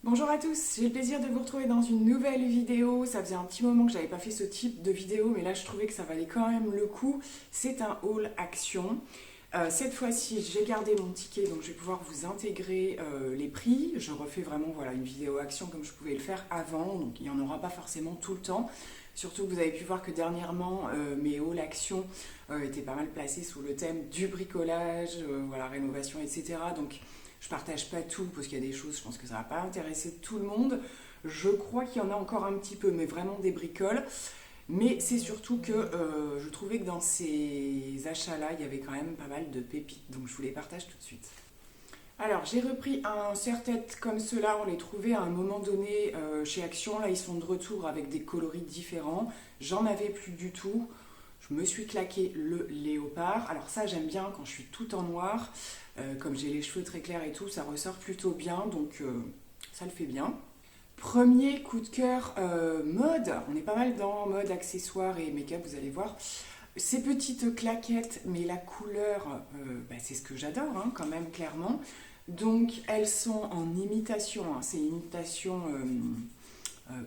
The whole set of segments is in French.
Bonjour à tous, j'ai le plaisir de vous retrouver dans une nouvelle vidéo. Ça faisait un petit moment que j'avais pas fait ce type de vidéo, mais là je trouvais que ça valait quand même le coup. C'est un haul action. Cette fois-ci, j'ai gardé mon ticket, donc je vais pouvoir vous intégrer les prix. Je refais vraiment voilà, une vidéo action comme je pouvais le faire avant, donc il n'y en aura pas forcément tout le temps. Surtout que vous avez pu voir que dernièrement, mes hauls action étaient pas mal placés sous le thème du bricolage, voilà, rénovation, etc. Donc je partage pas tout parce qu'il y a des choses, je pense que ça va pas intéresser tout le monde. Je crois qu'il y en a encore un petit peu, mais vraiment des bricoles. Mais c'est surtout que je trouvais que dans ces achats-là, il y avait quand même pas mal de pépites. Donc je vous les partage tout de suite. Alors j'ai repris un serre-tête comme cela, on les trouvait à un moment donné chez Action. Là ils sont de retour avec des coloris différents. J'en avais plus du tout. Je me suis claqué le léopard. Alors ça j'aime bien quand je suis tout en noir. Comme j'ai les cheveux très clairs et tout, ça ressort plutôt bien. Donc ça le fait bien. Premier coup de cœur mode. On est pas mal dans mode accessoires et make-up, vous allez voir. Ces petites claquettes, mais la couleur, c'est ce que j'adore hein, quand même clairement. Donc elles sont en imitation, hein, c'est imitation,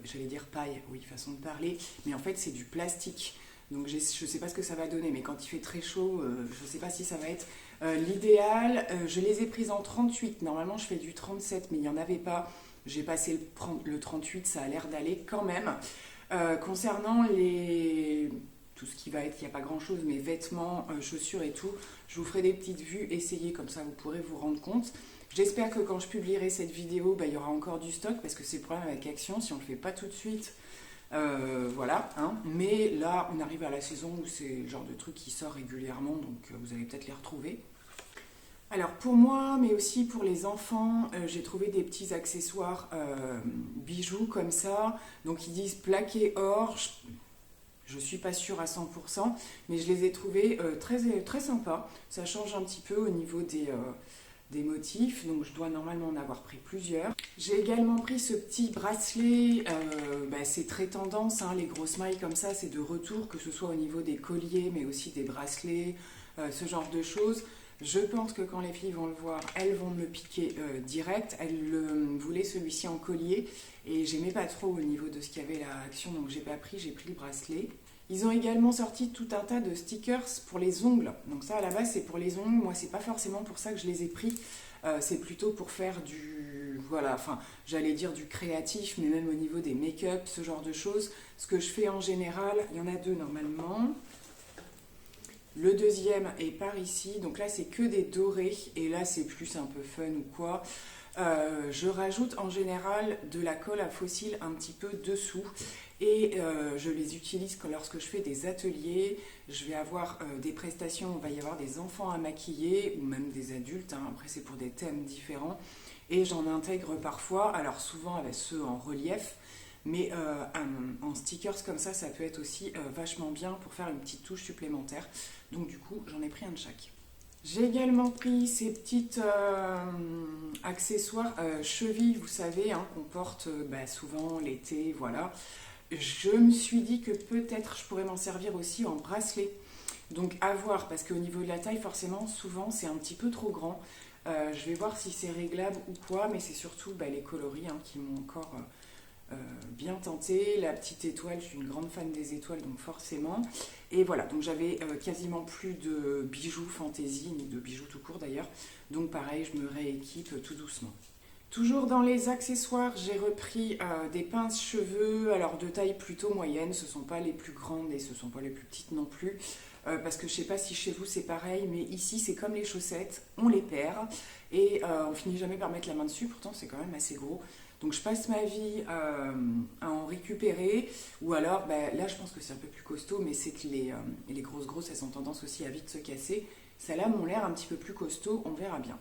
j'allais dire paille, oui façon de parler, mais en fait c'est du plastique. Donc je ne sais pas ce que ça va donner, mais quand il fait très chaud, je ne sais pas si ça va être l'idéal. Je les ai prises en 38, normalement je fais du 37, mais il n'y en avait pas. J'ai passé le 38, ça a l'air d'aller quand même. Concernant tout ce qui va être, il n'y a pas grand chose, mais vêtements, chaussures et tout, je vous ferai des petites vues, essayez, comme ça vous pourrez vous rendre compte. J'espère que quand je publierai cette vidéo, il y aura encore du stock, parce que c'est le problème avec Action, si on ne le fait pas tout de suite, voilà. Hein. Mais là, on arrive à la saison où c'est le genre de truc qui sort régulièrement, donc vous allez peut-être les retrouver. Alors pour moi, mais aussi pour les enfants, j'ai trouvé des petits accessoires bijoux comme ça. Donc ils disent plaqué or. Je ne suis pas sûre à 100%, mais je les ai trouvés très, très sympas. Ça change un petit peu au niveau des motifs, donc je dois normalement en avoir pris plusieurs. J'ai également pris ce petit bracelet, c'est très tendance, hein, les grosses mailles comme ça, c'est de retour, que ce soit au niveau des colliers, mais aussi des bracelets, ce genre de choses. Je pense que quand les filles vont le voir, elles vont me le piquer direct. Elles voulaient celui-ci en collier et j'aimais pas trop au niveau de ce qu'il y avait là à Action, donc j'ai pas pris, j'ai pris le bracelet. Ils ont également sorti tout un tas de stickers pour les ongles. Donc ça à la base c'est pour les ongles, moi c'est pas forcément pour ça que je les ai pris. C'est plutôt pour faire voilà, enfin j'allais dire du créatif, mais même au niveau des make-up, ce genre de choses. Ce que je fais en général, il y en a deux normalement. Le deuxième est par ici, donc là c'est que des dorés, et là c'est plus un peu fun ou quoi. Je rajoute en général de la colle à fossiles un petit peu dessous et je les utilise lorsque je fais des ateliers. Je vais avoir des prestations, il va y avoir des enfants à maquiller ou même des adultes, hein. Après c'est pour des thèmes différents et j'en intègre parfois, alors souvent avec ceux en relief, mais en stickers comme ça peut être aussi vachement bien pour faire une petite touche supplémentaire. Donc du coup j'en ai pris un de chaque. J'ai également pris ces petites accessoires chevilles, vous savez, hein, qu'on porte souvent l'été, voilà. Je me suis dit que peut-être je pourrais m'en servir aussi en bracelet. Donc à voir, parce qu'au niveau de la taille, forcément, souvent c'est un petit peu trop grand. Je vais voir si c'est réglable ou quoi, mais c'est surtout les coloris hein, qui m'ont encore bien tenté. La petite étoile, je suis une grande fan des étoiles, donc forcément. Et voilà, donc j'avais quasiment plus de bijoux fantaisie, ni de bijoux tout court d'ailleurs. Donc pareil, je me rééquipe tout doucement. Toujours dans les accessoires, j'ai repris des pinces cheveux, alors de taille plutôt moyenne, ce ne sont pas les plus grandes et ce ne sont pas les plus petites non plus, parce que je ne sais pas si chez vous c'est pareil, mais ici c'est comme les chaussettes, on les perd et on finit jamais par mettre la main dessus, pourtant c'est quand même assez gros. Donc je passe ma vie à en récupérer, ou alors là je pense que c'est un peu plus costaud, mais c'est que les grosses, elles ont tendance aussi à vite se casser. Celles-là m'ont l'air un petit peu plus costaud, on verra bien.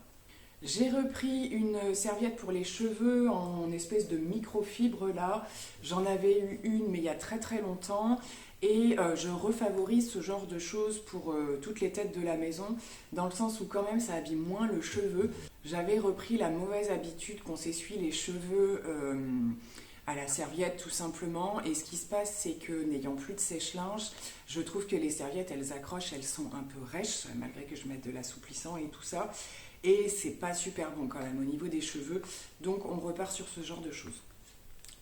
J'ai repris une serviette pour les cheveux en espèce de microfibre là. J'en avais eu une mais il y a très très longtemps et je refavorise ce genre de choses pour toutes les têtes de la maison dans le sens où quand même ça abîme moins le cheveu. J'avais repris la mauvaise habitude qu'on s'essuie les cheveux à la serviette tout simplement et ce qui se passe c'est que n'ayant plus de sèche-linge, je trouve que les serviettes elles accrochent, elles sont un peu rêches malgré que je mette de l'assouplissant et tout ça. et c'est pas super bon quand même au niveau des cheveux, donc on repart sur ce genre de choses.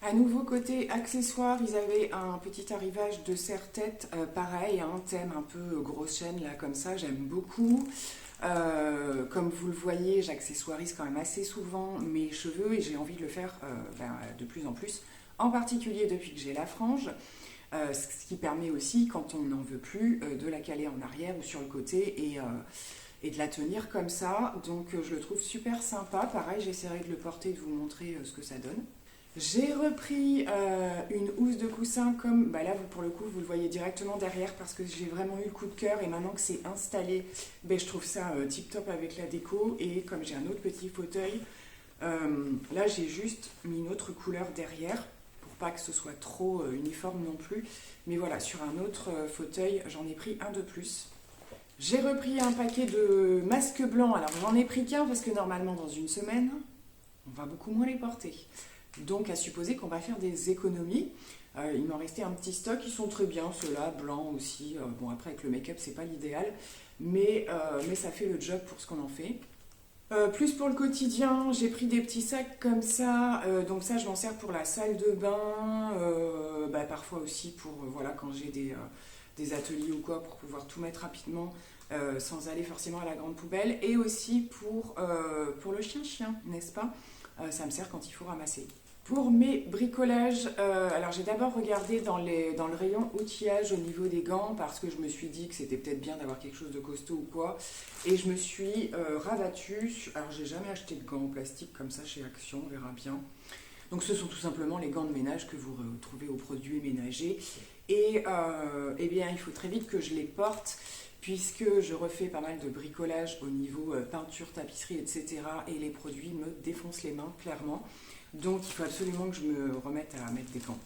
À nouveau côté accessoires, ils avaient un petit arrivage de serre-tête, pareil, un thème un peu grosse chaîne là comme ça, j'aime beaucoup. Comme vous le voyez, j'accessoirise quand même assez souvent mes cheveux et j'ai envie de le faire de plus en plus, en particulier depuis que j'ai la frange, ce qui permet aussi, quand on n'en veut plus, de la caler en arrière ou sur le côté et de la tenir comme ça. Donc je le trouve super sympa. Pareil, j'essaierai de le porter et de vous montrer ce que ça donne. J'ai repris une housse de coussin comme, là pour le coup vous le voyez directement derrière parce que j'ai vraiment eu le coup de cœur et maintenant que c'est installé, je trouve ça tip top avec la déco et comme j'ai un autre petit fauteuil, là j'ai juste mis une autre couleur derrière pour pas que ce soit trop uniforme non plus, mais voilà, sur un autre fauteuil j'en ai pris un de plus. J'ai repris un paquet de masques blancs, alors j'en ai pris qu'un parce que normalement dans une semaine on va beaucoup moins les porter. Donc à supposer qu'on va faire des économies. Il m'en restait un petit stock, ils sont très bien, ceux-là, blancs aussi. Bon après avec le make-up c'est pas l'idéal, mais ça fait le job pour ce qu'on en fait. Plus pour le quotidien, j'ai pris des petits sacs comme ça, donc ça je m'en sers pour la salle de bain, parfois aussi pour voilà, quand j'ai des ateliers ou quoi, pour pouvoir tout mettre rapidement sans aller forcément à la grande poubelle, et aussi pour le chien-chien, n'est-ce pas? Ça me sert quand il faut ramasser. Pour mes bricolages, alors j'ai d'abord regardé dans le rayon outillage au niveau des gants parce que je me suis dit que c'était peut-être bien d'avoir quelque chose de costaud ou quoi. Et je me suis rabattue. Alors j'ai jamais acheté de gants en plastique comme ça chez Action, on verra bien. Donc ce sont tout simplement les gants de ménage que vous retrouvez aux produits ménagers. Et eh bien il faut très vite que je les porte puisque je refais pas mal de bricolage au niveau peinture, tapisserie, etc. Et les produits me défoncent les mains, clairement. Donc il faut absolument que je me remette à mettre des gants.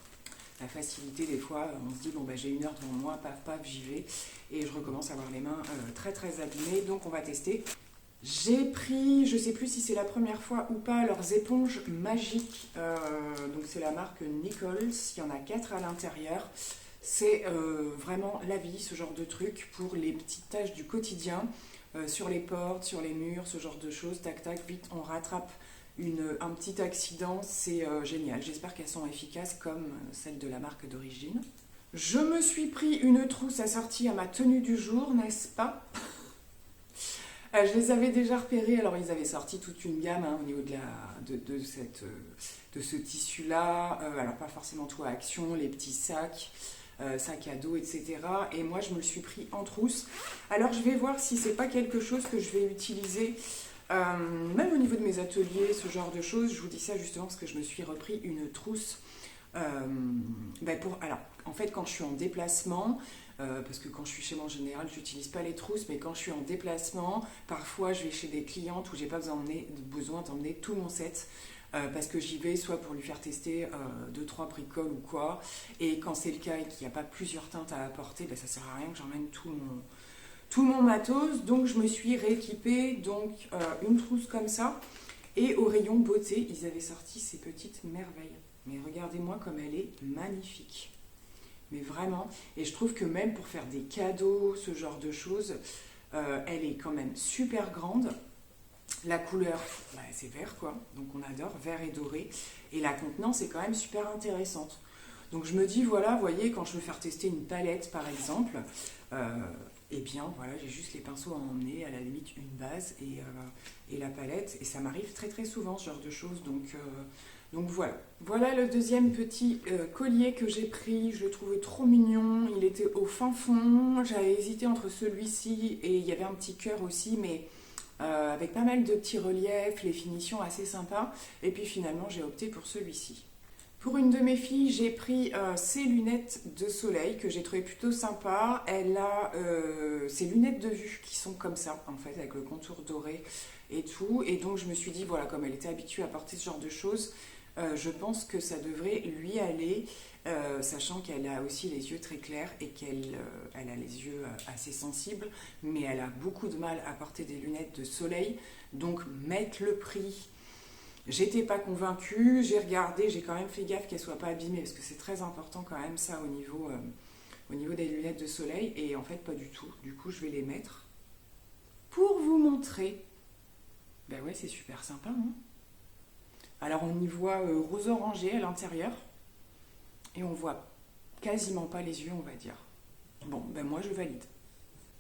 La facilité, des fois, on se dit, j'ai une heure devant moi, paf, paf, j'y vais. Et je recommence à avoir les mains très, très abîmées. Donc on va tester. J'ai pris, je ne sais plus si c'est la première fois ou pas, leurs éponges magiques. Donc c'est la marque Nichols. Il y en a 4 à l'intérieur. C'est vraiment la vie, ce genre de truc, pour les petites tâches du quotidien, sur les portes, sur les murs, ce genre de choses. Tac, tac, vite, on rattrape un petit accident, c'est génial. J'espère qu'elles sont efficaces comme celles de la marque d'origine. Je me suis pris une trousse assortie à ma tenue du jour, n'est-ce pas? Je les avais déjà repérés, alors ils avaient sorti toute une gamme au niveau de ce tissu-là. Alors pas forcément tout à Action, les petits sacs, sacs à dos, etc. Et moi je me le suis pris en trousse. Alors je vais voir si c'est pas quelque chose que je vais utiliser même au niveau de mes ateliers, ce genre de choses. Je vous dis ça justement parce que je me suis repris une trousse alors en fait quand je suis en déplacement, parce que quand je suis chez moi en général je n'utilise pas les trousses, mais quand je suis en déplacement, parfois je vais chez des clientes où j'ai pas besoin d'emmener tout mon set, parce que j'y vais soit pour lui faire tester 2-3 bricoles ou quoi, et quand c'est le cas et qu'il n'y a pas plusieurs teintes à apporter, ça sert à rien que j'emmène tout mon matos. Donc je me suis rééquipée, donc une trousse comme ça, et au rayon beauté ils avaient sorti ces petites merveilles. Mais regardez-moi comme elle est magnifique, mais vraiment. Et je trouve que même pour faire des cadeaux, ce genre de choses, elle est quand même super grande. La couleur, c'est vert quoi, donc on adore, vert et doré, et la contenance est quand même super intéressante. Donc je me dis, voilà, vous voyez, quand je veux faire tester une palette par exemple, eh bien voilà, j'ai juste les pinceaux à emmener, à la limite une base et la palette, et ça m'arrive très très souvent ce genre de choses, donc voilà. Voilà le deuxième petit collier que j'ai pris, je le trouvais trop mignon, il était au fin fond, j'avais hésité entre celui-ci et il y avait un petit cœur aussi, mais avec pas mal de petits reliefs, les finitions assez sympas, et puis finalement j'ai opté pour celui-ci. Pour une de mes filles, j'ai pris ces lunettes de soleil que j'ai trouvé plutôt sympa. Elle a ces lunettes de vue qui sont comme ça, en fait, avec le contour doré et tout. Et donc je me suis dit, voilà, comme elle était habituée à porter ce genre de choses, je pense que ça devrait lui aller, sachant qu'elle a aussi les yeux très clairs et qu'elle a les yeux assez sensibles, mais elle a beaucoup de mal à porter des lunettes de soleil. Donc mettre le prix... J'étais pas convaincue, j'ai regardé, j'ai quand même fait gaffe qu'elles soient pas abîmées parce que c'est très important quand même ça au niveau des lunettes de soleil, et en fait pas du tout. Du coup je vais les mettre pour vous montrer Ben ouais, c'est super sympa, hein. Alors on y voit rose orangé à l'intérieur et on voit quasiment pas les yeux, on va dire. Bon, ben moi je valide.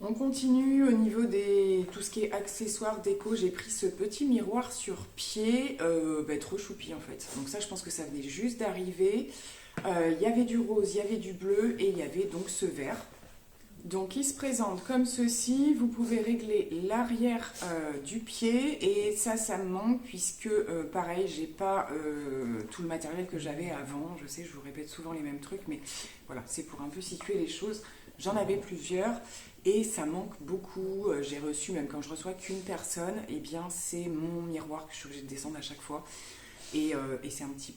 On continue au niveau des tout ce qui est accessoires déco. J'ai pris ce petit miroir sur pied, ben, trop choupi en fait. Donc ça, je pense que ça venait juste d'arriver. Il y avait du rose, il y avait du bleu et il y avait donc ce vert. Donc il se présente comme ceci, vous pouvez régler l'arrière du pied et ça me manque puisque pareil j'ai pas tout le matériel que j'avais avant, je sais je vous répète souvent les mêmes trucs mais voilà c'est pour un peu situer les choses, j'en avais plusieurs et ça manque beaucoup, j'ai reçu même quand je reçois qu'une personne, et bien c'est mon miroir que je suis obligée de descendre à chaque fois. Et c'est un petit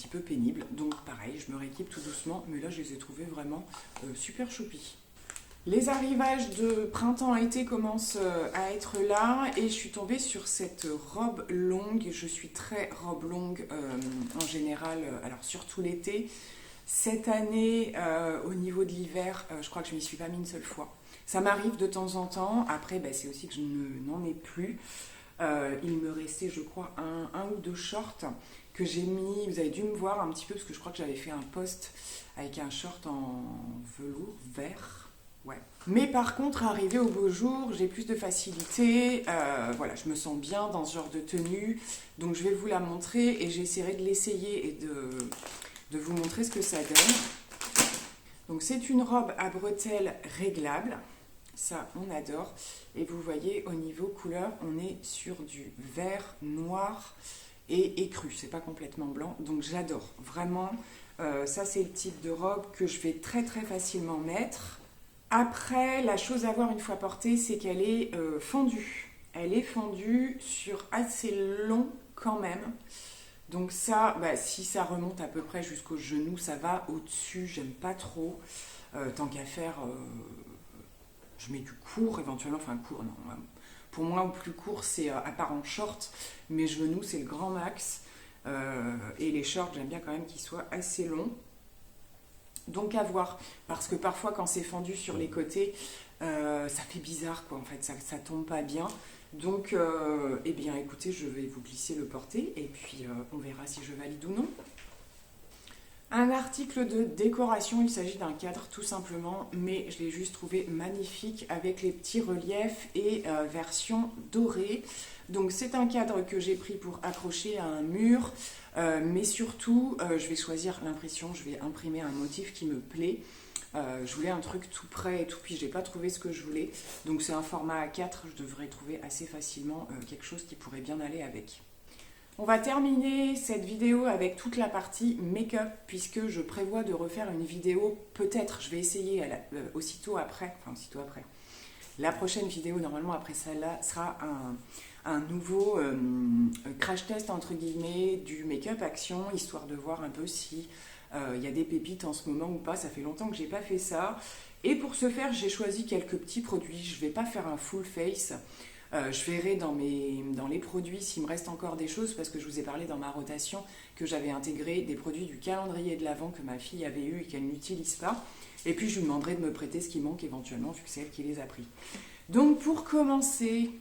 peu pénible. Donc pareil, je me rééquipe tout doucement, mais là je les ai trouvés vraiment super choupis. Les arrivages de printemps-été commencent à être là et je suis tombée sur cette robe longue. Je suis très robe longue en général, alors surtout l'été. Cette année, au niveau de l'hiver, je crois que je ne m'y suis pas mis une seule fois. Ça m'arrive de temps en temps, après bah, c'est aussi que je n'en ai plus. Il me restait, je crois, un ou deux shorts que j'ai mis. Vous avez dû me voir un petit peu parce que je crois que j'avais fait un post avec un short en velours vert. Ouais. Mais par contre, arrivé au beau jour, j'ai plus de facilité. Voilà, je me sens bien dans ce genre de tenue. Donc je vais vous la montrer et j'essaierai de l'essayer et de vous montrer ce que ça donne. Donc c'est une robe à bretelles réglable. Ça, on adore. Et vous voyez, au niveau couleur, on est sur du vert, noir et écru. C'est pas complètement blanc. Donc, j'adore. Vraiment, ça, c'est le type de robe que je vais très, très facilement mettre. Après, la chose à voir une fois portée, c'est qu'elle est fendue. Elle est fendue sur assez long quand même. Donc ça, bah, si ça remonte à peu près jusqu'au genou, ça va. Au-dessus, j'aime pas trop. Tant qu'à faire... je mets du court éventuellement, enfin court non, pour moi au plus court c'est à part en short, mes genoux c'est le grand max et les shorts j'aime bien quand même qu'ils soient assez longs, donc à voir, parce que parfois quand c'est fendu sur les côtés ça fait bizarre quoi en fait, ça tombe pas bien, donc eh bien écoutez je vais vous glisser le porté et puis on verra si je valide ou non. Un article de décoration, il s'agit d'un cadre tout simplement, mais je l'ai juste trouvé magnifique avec les petits reliefs et version dorée. Donc c'est un cadre que j'ai pris pour accrocher à un mur, mais surtout je vais choisir l'impression, je vais imprimer un motif qui me plaît. Je voulais un truc tout prêt et tout, puis j'ai pas trouvé ce que je voulais. Donc c'est un format A4, je devrais trouver assez facilement quelque chose qui pourrait bien aller avec. On va terminer cette vidéo avec toute la partie make-up puisque je prévois de refaire une vidéo, peut-être, je vais essayer aussitôt après. La prochaine vidéo, normalement après celle-là, sera un nouveau crash test entre guillemets du make-up action, histoire de voir un peu si il y a des pépites en ce moment ou pas. Ça fait longtemps que j'ai pas fait ça. Et pour ce faire, j'ai choisi quelques petits produits. Je vais pas faire un full face. Je verrai dans les produits s'il me reste encore des choses parce que je vous ai parlé dans ma rotation que j'avais intégré des produits du calendrier de l'Avent que ma fille avait eu et qu'elle n'utilise pas. Et puis je lui demanderai de me prêter ce qui manque éventuellement vu que c'est elle qui les a pris. Donc pour commencer,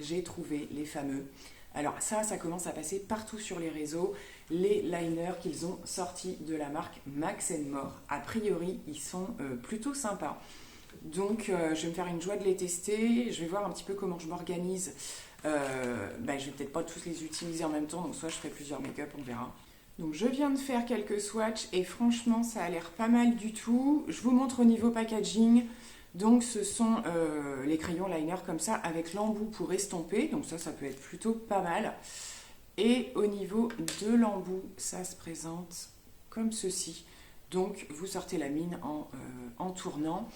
j'ai trouvé les fameux. Alors ça commence à passer partout sur les réseaux. Les liners qu'ils ont sortis de la marque Max & More. A priori, ils sont plutôt sympas. Donc je vais me faire une joie de les tester, je vais voir un petit peu comment je m'organise. Je vais peut-être pas tous les utiliser en même temps, donc soit je ferai plusieurs make-up, on verra. Donc je viens de faire quelques swatchs et franchement ça a l'air pas mal du tout. Je vous montre au niveau packaging. Donc ce sont les crayons liner comme ça avec l'embout pour estomper, donc ça peut être plutôt pas mal. Et au niveau de l'embout, ça se présente comme ceci. Donc vous sortez la mine en tournant.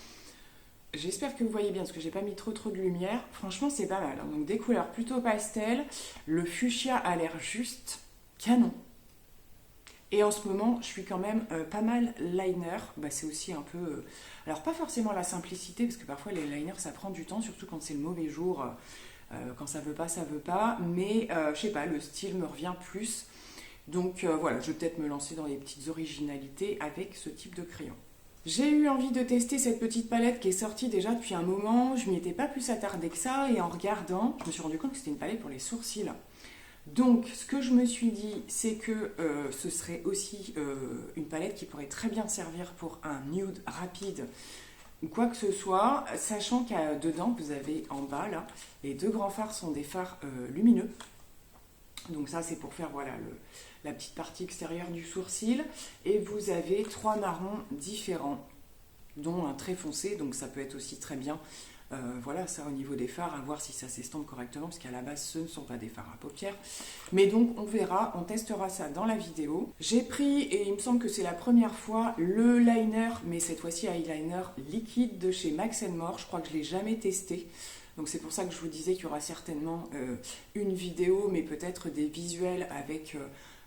J'espère que vous voyez bien parce que j'ai pas mis trop de lumière. Franchement c'est pas mal. Donc des couleurs plutôt pastel. Le fuchsia a l'air juste canon. Et en ce moment je suis quand même pas mal liner. C'est aussi un peu... alors pas forcément la simplicité parce que parfois les liners ça prend du temps. Surtout quand c'est le mauvais jour. Quand ça veut pas, ça veut pas. Mais je sais pas, le style me revient plus. Donc voilà, je vais peut-être me lancer dans les petites originalités avec ce type de crayon. J'ai eu envie de tester cette petite palette qui est sortie déjà depuis un moment. Je m'y étais pas plus attardée que ça et en regardant, je me suis rendu compte que c'était une palette pour les sourcils. Donc ce que je me suis dit, c'est que ce serait aussi une palette qui pourrait très bien servir pour un nude rapide ou quoi que ce soit, sachant qu'à dedans, vous avez en bas là, les deux grands fards sont des fards lumineux. Donc ça c'est pour faire voilà la petite partie extérieure du sourcil. Et vous avez 3 marrons différents, dont un très foncé, donc ça peut être aussi très bien. Voilà, ça au niveau des fards, à voir si ça s'estompe correctement, parce qu'à la base ce ne sont pas des fards à paupières. Mais donc on verra, on testera ça dans la vidéo. J'ai pris, et il me semble que c'est la première fois, le liner, mais cette fois-ci eyeliner liquide de chez Max More. Je crois que je ne l'ai jamais testé. Donc c'est pour ça que je vous disais qu'il y aura certainement une vidéo, mais peut-être des visuels avec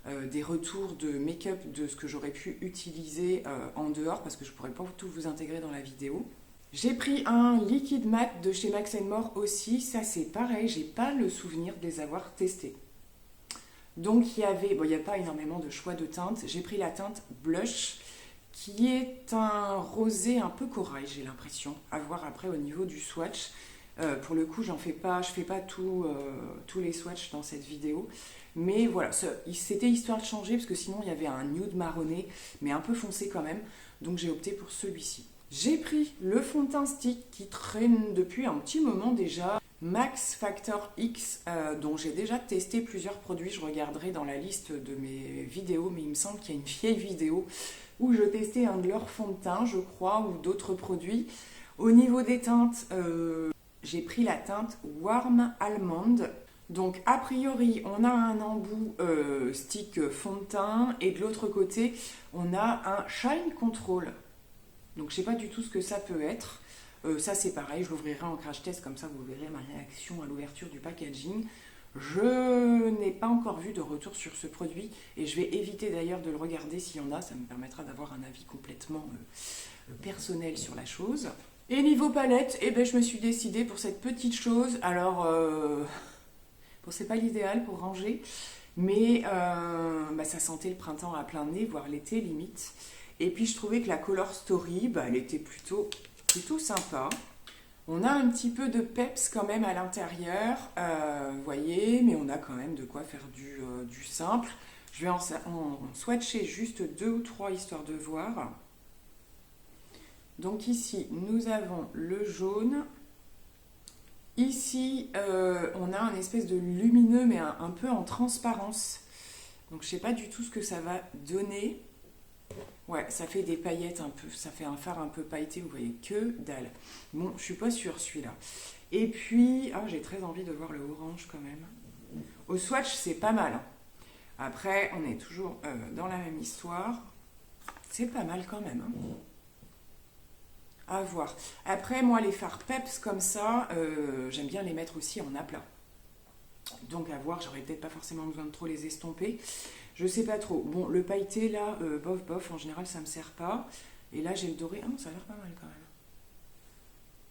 des retours de make-up de ce que j'aurais pu utiliser en dehors, parce que je ne pourrais pas tout vous intégrer dans la vidéo. J'ai pris un liquide mat de chez Max More aussi, ça c'est pareil, j'ai pas le souvenir de les avoir testés. Donc il y avait, bon il n'y a pas énormément de choix de teintes, j'ai pris la teinte Blush, qui est un rosé un peu corail, j'ai l'impression, à voir après au niveau du swatch. Pour le coup, je fais pas tous les swatchs dans cette vidéo. Mais voilà, c'était histoire de changer, parce que sinon il y avait un nude marronné, mais un peu foncé quand même. Donc j'ai opté pour celui-ci. J'ai pris le fond de teint stick qui traîne depuis un petit moment déjà. Max Factor X, dont j'ai déjà testé plusieurs produits. Je regarderai dans la liste de mes vidéos, mais il me semble qu'il y a une vieille vidéo où je testais un de leurs fonds de teint, je crois, ou d'autres produits. Au niveau des teintes, j'ai pris la teinte Warm Almond. Donc a priori on a un embout stick fond de teint et de l'autre côté on a un Shine Control. Donc je sais pas du tout ce que ça peut être. Ça c'est pareil, je l'ouvrirai en crash test, comme ça vous verrez ma réaction à l'ouverture du packaging. Je n'ai pas encore vu de retour sur ce produit et je vais éviter d'ailleurs de le regarder s'il y en a, ça me permettra d'avoir un avis complètement personnel sur la chose. Et niveau palette, eh ben, je me suis décidée pour cette petite chose. Alors, bon, c'est pas l'idéal pour ranger, mais bah, ça sentait le printemps à plein nez, voire l'été limite. Et puis je trouvais que la Color Story, bah, elle était plutôt sympa. On a un petit peu de peps quand même à l'intérieur, vous voyez, mais on a quand même de quoi faire du simple. Je vais en swatcher juste 2 ou 3 histoire de voir. Donc ici, nous avons le jaune. Ici, on a un espèce de lumineux, mais un peu en transparence. Donc je ne sais pas du tout ce que ça va donner. Ouais, ça fait des paillettes un peu, ça fait un fard un peu pailleté, vous voyez, que dalle. Bon, je suis pas sûre celui-là. Et puis, j'ai très envie de voir le orange quand même. Au swatch, c'est pas mal. Hein. Après, on est toujours dans la même histoire. C'est pas mal quand même. Hein. À voir. Après, moi, les fards peps comme ça, j'aime bien les mettre aussi en aplat. Donc, à voir, j'aurais peut-être pas forcément besoin de trop les estomper. Je sais pas trop. Bon, le pailleté, là, bof, en général, ça me sert pas. Et là, j'ai le doré. Ça a l'air pas mal quand même.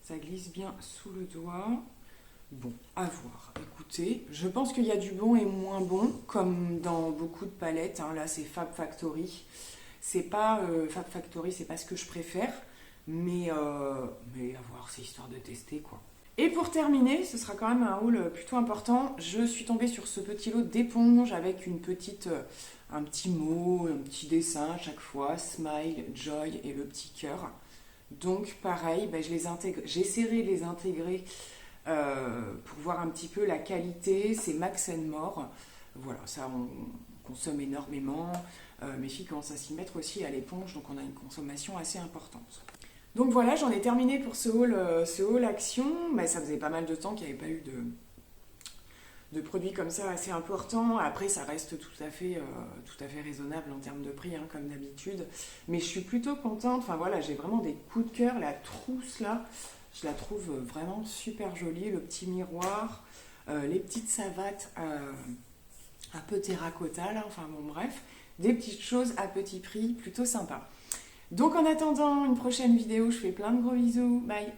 Ça glisse bien sous le doigt. Bon, à voir. Écoutez, je pense qu'il y a du bon et moins bon, comme dans beaucoup de palettes. Hein. Là, c'est Fab Factory. C'est pas Fab Factory, c'est pas ce que je préfère. Mais à voir, c'est histoire de tester, quoi. Et pour terminer, ce sera quand même un haul plutôt important. Je suis tombée sur ce petit lot d'éponges avec un petit mot, un petit dessin à chaque fois, smile, joy et le petit cœur. Donc pareil, je les intègre, j'essaierai de les intégrer pour voir un petit peu la qualité. C'est Max More. Voilà, ça on consomme énormément. Mes filles commencent à s'y mettre aussi à l'éponge, donc on a une consommation assez importante. Donc voilà, j'en ai terminé pour ce haul action. Ça faisait pas mal de temps qu'il n'y avait pas eu de produits comme ça assez importants. Après, ça reste tout à fait raisonnable en termes de prix, hein, comme d'habitude. Mais je suis plutôt contente. Enfin voilà, j'ai vraiment des coups de cœur. La trousse là, je la trouve vraiment super jolie. Le petit miroir, les petites savates un peu terracotta là. Enfin bon, bref, des petites choses à petit prix plutôt sympa. Donc en attendant une prochaine vidéo, je fais plein de gros bisous. Bye!